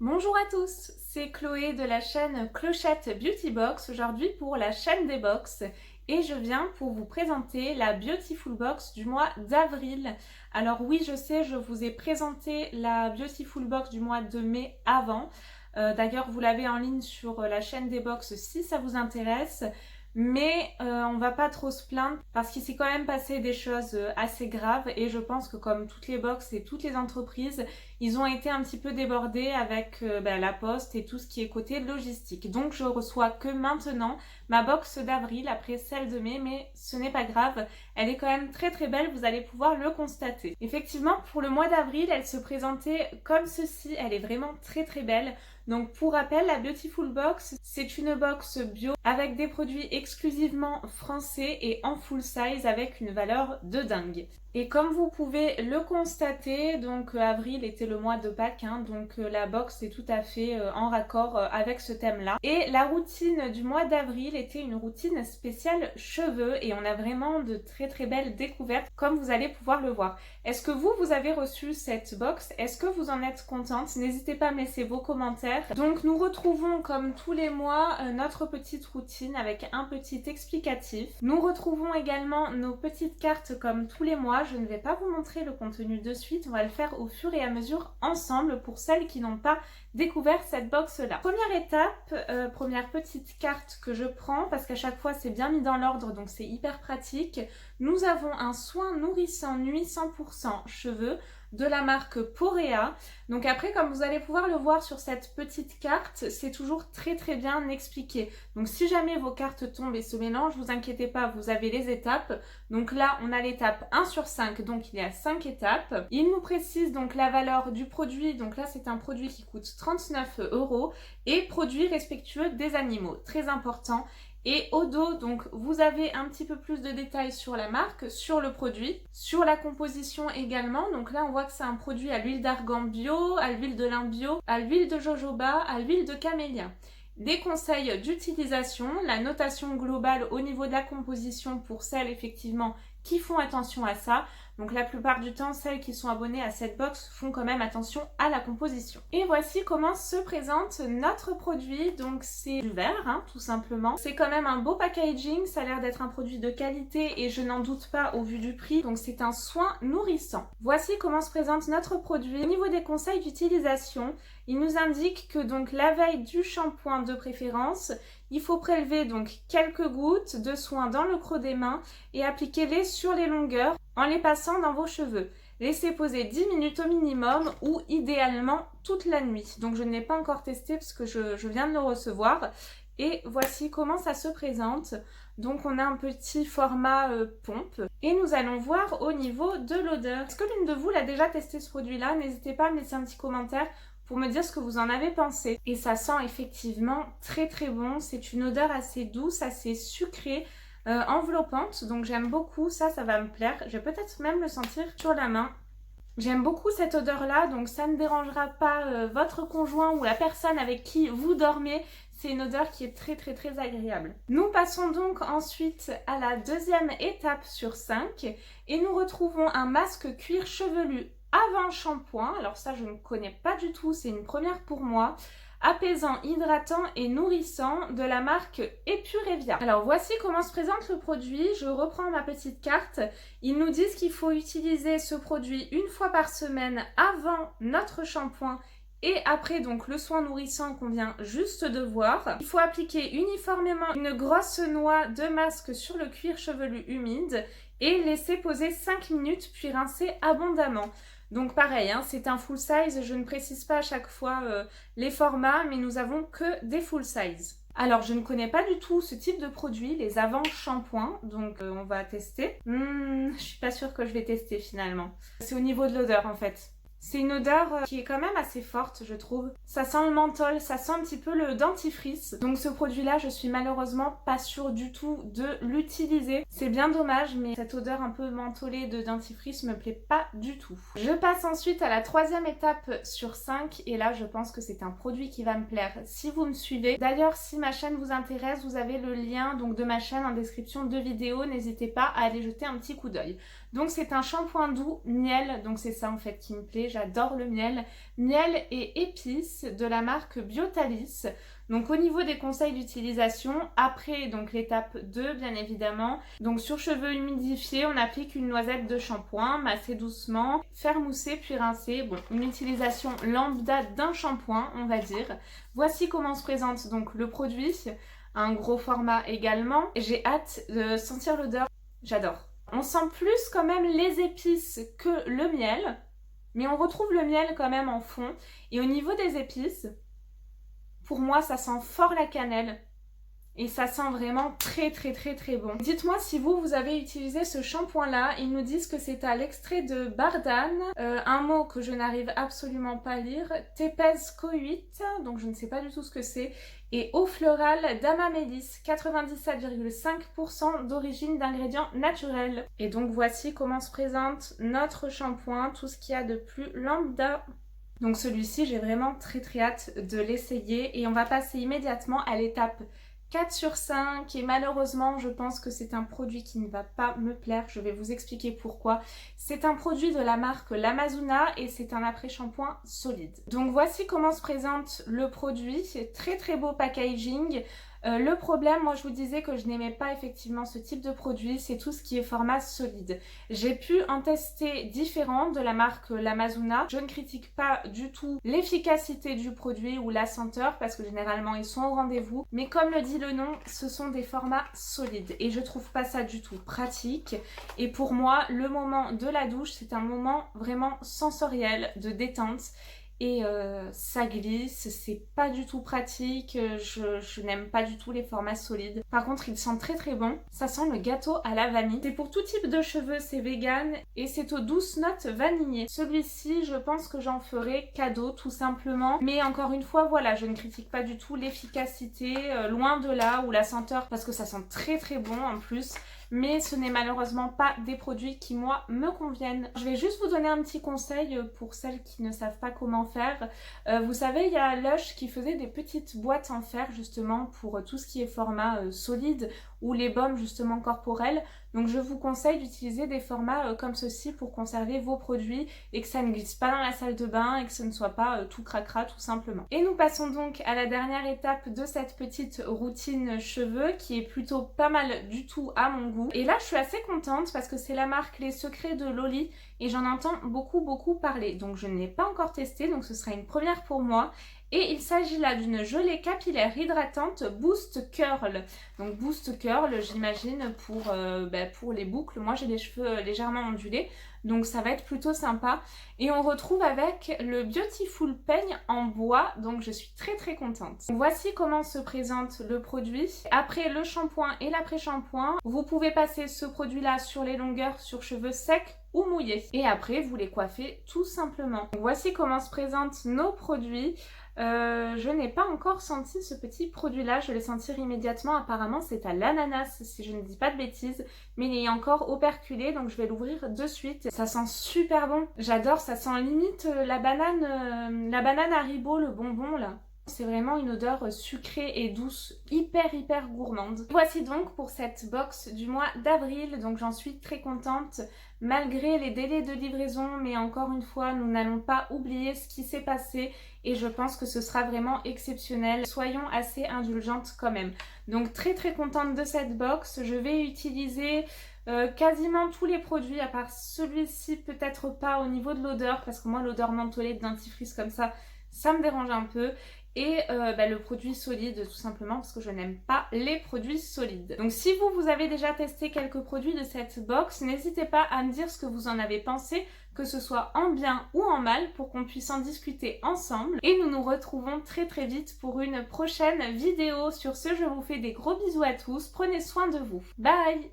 Bonjour à tous, c'est Chloé de la chaîne Clochette Beauty Box, aujourd'hui pour la chaîne des box et je viens pour vous présenter la Beautiful Box du mois d'avril. Alors oui, je sais, je vous ai présenté la Beautiful Box du mois de mai avant. D'ailleurs, vous l'avez en ligne sur la chaîne des box si ça vous intéresse. Mais on va pas trop se plaindre parce qu'il s'est quand même passé des choses assez graves et je pense que comme toutes les box et toutes les entreprises, ils ont été un petit peu débordés avec la poste et tout ce qui est côté logistique. Donc je reçois que maintenant ma box d'avril après celle de mai, mais ce n'est pas grave, elle est quand même très très belle, vous allez pouvoir le constater. Effectivement, pour le mois d'avril, elle se présentait comme ceci, elle est vraiment très très belle. Donc pour rappel, la Beautiful Box, c'est une box bio avec des produits exclusivement français et en full size avec une valeur de dingue. Et comme vous pouvez le constater, donc avril était le mois de Pâques, donc la box est tout à fait en raccord avec ce thème-là. Et la routine du mois d'avril était une routine spéciale cheveux et on a vraiment de très très belles découvertes comme vous allez pouvoir le voir. Est-ce que vous avez reçu cette box? Est-ce que vous en êtes contente? N'hésitez pas à me laisser vos commentaires. Donc nous retrouvons comme tous les mois notre petite routine avec un petit explicatif. Nous retrouvons également nos petites cartes comme tous les mois. Je ne vais pas vous montrer le contenu de suite, on va le faire au fur et à mesure ensemble pour celles qui n'ont pas découvert cette box là. Première étape, première petite carte que je prends parce qu'à chaque fois c'est bien mis dans l'ordre donc c'est hyper pratique. Nous avons un soin nourrissant nuit 100% cheveux de la marque Porea. Donc après, comme vous allez pouvoir le voir sur cette petite carte, c'est toujours très très bien expliqué. Donc si jamais vos cartes tombent et se mélangent, vous inquiétez pas, vous avez les étapes. Donc là, on a l'étape 1 sur 5, donc il y a 5 étapes. Il nous précise donc la valeur du produit, donc là c'est un produit qui coûte 39 € et produit respectueux des animaux, très important. Et au dos, donc vous avez un petit peu plus de détails sur la marque, sur le produit, sur la composition également. Donc là, on voit que c'est un produit à l'huile d'argan bio, à l'huile de lin bio, à l'huile de jojoba, à l'huile de camélia. Des conseils d'utilisation, la notation globale au niveau de la composition pour celles effectivement qui font attention à ça. Donc la plupart du temps, celles qui sont abonnées à cette box font quand même attention à la composition. Et voici comment se présente notre produit. Donc c'est du verre, tout simplement. C'est quand même un beau packaging, ça a l'air d'être un produit de qualité et je n'en doute pas au vu du prix. Donc c'est un soin nourrissant. Voici comment se présente notre produit. Au niveau des conseils d'utilisation, il nous indique que donc la veille du shampoing de préférence, il faut prélever donc quelques gouttes de soin dans le creux des mains et appliquer-les sur les longueurs en les passant dans vos cheveux. Laissez poser 10 minutes au minimum ou idéalement toute la nuit. Donc je ne l'ai pas encore testé parce que je viens de le recevoir. Et voici comment ça se présente. Donc on a un petit format pompe. Et nous allons voir au niveau de l'odeur. Est-ce que l'une de vous l'a déjà testé ce produit-là? N'hésitez pas à me laisser un petit commentaire pour me dire ce que vous en avez pensé. Et ça sent effectivement très très bon. C'est une odeur assez douce, assez sucrée, enveloppante. Donc j'aime beaucoup, ça va me plaire. Je vais peut-être même le sentir sur la main. J'aime beaucoup cette odeur-là, donc ça ne dérangera pas votre conjoint ou la personne avec qui vous dormez. C'est une odeur qui est très très très agréable. Nous passons donc ensuite à la deuxième étape sur 5 et nous retrouvons un masque cuir chevelu avant shampoing. Alors ça je ne connais pas du tout, c'est une première pour moi. Apaisant, hydratant et nourrissant de la marque Epurevia. Alors voici comment se présente le produit. Je reprends ma petite carte. Ils nous disent qu'il faut utiliser ce produit une fois par semaine avant notre shampoing et après donc le soin nourrissant qu'on vient juste de voir. Il faut appliquer uniformément une grosse noix de masque sur le cuir chevelu humide et laisser poser 5 minutes puis rincer abondamment. Donc pareil, c'est un full size, je ne précise pas à chaque fois les formats, mais nous avons que des full size. Alors je ne connais pas du tout ce type de produit, les avant shampoings, donc on va tester. Je suis pas sûre que je vais tester finalement. C'est au niveau de l'odeur en fait. C'est une odeur qui est quand même assez forte, je trouve. Ça sent le menthol, ça sent un petit peu le dentifrice. Donc ce produit-là, je suis malheureusement pas sûre du tout de l'utiliser. C'est bien dommage, mais cette odeur un peu mentholée de dentifrice me plaît pas du tout. Je passe ensuite à la troisième étape sur 5 et là, je pense que c'est un produit qui va me plaire si vous me suivez. D'ailleurs, si ma chaîne vous intéresse, vous avez le lien donc de ma chaîne en description de vidéo. N'hésitez pas à aller jeter un petit coup d'œil. Donc c'est un shampoing doux miel, donc c'est ça en fait qui me plaît, j'adore le miel. Miel et épices de la marque Biotalis. Donc au niveau des conseils d'utilisation, après donc l'étape 2 bien évidemment, donc sur cheveux humidifiés, on applique une noisette de shampoing, masser doucement, faire mousser puis rincer. Bon, une utilisation lambda d'un shampoing on va dire. Voici comment se présente donc le produit, un gros format également. J'ai hâte de sentir l'odeur, j'adore. On sent plus quand même les épices que le miel, mais on retrouve le miel quand même en fond. Et au niveau des épices, pour moi, ça sent fort la cannelle. Et ça sent vraiment très très très très bon. Dites-moi si vous avez utilisé ce shampoing-là. Ils nous disent que c'est à l'extrait de bardane, un mot que je n'arrive absolument pas à lire, Tépèze cohuite, donc je ne sais pas du tout ce que c'est, et eau florale d'Amamélis, 97,5% d'origine d'ingrédients naturels. Et donc voici comment se présente notre shampoing, tout ce qu'il y a de plus lambda. Donc celui-ci, j'ai vraiment très très hâte de l'essayer et on va passer immédiatement à l'étape 4 sur 5 et malheureusement je pense que c'est un produit qui ne va pas me plaire, je vais vous expliquer pourquoi. C'est un produit de la marque L'Amazona et c'est un après-shampoing solide. Donc voici comment se présente le produit, c'est très très beau packaging. Le problème, moi je vous disais que je n'aimais pas effectivement ce type de produit, c'est tout ce qui est format solide. J'ai pu en tester différents de la marque L'Amazona. Je ne critique pas du tout l'efficacité du produit ou la senteur parce que généralement ils sont au rendez-vous. Mais comme le dit le nom, ce sont des formats solides et je trouve pas ça du tout pratique. Et pour moi, le moment de la douche, c'est un moment vraiment sensoriel, de détente. Et ça glisse, c'est pas du tout pratique, je n'aime pas du tout les formats solides. Par contre, il sent très très bon, ça sent le gâteau à la vanille. C'est pour tout type de cheveux, c'est vegan et c'est aux douces notes vanillées. Celui-ci, je pense que j'en ferai cadeau tout simplement. Mais encore une fois, voilà, je ne critique pas du tout l'efficacité, loin de là, ou la senteur, parce que ça sent très très bon en plus. Mais ce n'est malheureusement pas des produits qui moi me conviennent. Je vais juste vous donner un petit conseil pour celles qui ne savent pas comment faire. Vous savez, il y a Lush qui faisait des petites boîtes en fer justement pour tout ce qui est format solide ou les baumes justement corporels. Donc je vous conseille d'utiliser des formats comme ceci pour conserver vos produits et que ça ne glisse pas dans la salle de bain et que ce ne soit pas tout cracra tout simplement. Et nous passons donc à la dernière étape de cette petite routine cheveux qui est plutôt pas mal du tout à mon goût. Et là je suis assez contente parce que c'est la marque Les Secrets de Loli et j'en entends beaucoup parler. Donc je ne l'ai pas encore testé, donc ce sera une première pour moi. Et il s'agit là d'une gelée capillaire hydratante Boost Curl. Donc Boost Curl, j'imagine pour les boucles. Moi j'ai les cheveux légèrement ondulés, donc ça va être plutôt sympa. Et on retrouve avec le Beautiful Peigne en bois, donc je suis très contente. Voici comment se présente le produit. Après le shampoing et l'après-shampoing, vous pouvez passer ce produit-là sur les longueurs sur cheveux secs ou mouillés. Et après, vous les coiffez tout simplement. Voici comment se présentent nos produits. Je n'ai pas encore senti ce petit produit là, je vais le sentir immédiatement, apparemment c'est à l'ananas si je ne dis pas de bêtises, mais il est encore operculé donc je vais l'ouvrir de suite. Ça sent super bon, j'adore, ça sent limite la banane Haribo, le bonbon là. C'est vraiment une odeur sucrée et douce, hyper gourmande. Voici donc pour cette box du mois d'avril, donc j'en suis très contente malgré les délais de livraison, mais encore une fois, nous n'allons pas oublier ce qui s'est passé et je pense que ce sera vraiment exceptionnel. Soyons assez indulgentes quand même. Donc très contente de cette box, je vais utiliser quasiment tous les produits, à part celui-ci peut-être pas au niveau de l'odeur, parce que moi l'odeur mentholée de dentifrice comme ça me dérange un peu. Et le produit solide tout simplement parce que je n'aime pas les produits solides. Donc si vous avez déjà testé quelques produits de cette box, n'hésitez pas à me dire ce que vous en avez pensé, que ce soit en bien ou en mal, pour qu'on puisse en discuter ensemble. Et nous nous retrouvons très vite pour une prochaine vidéo. Sur ce, je vous fais des gros bisous à tous, prenez soin de vous. Bye!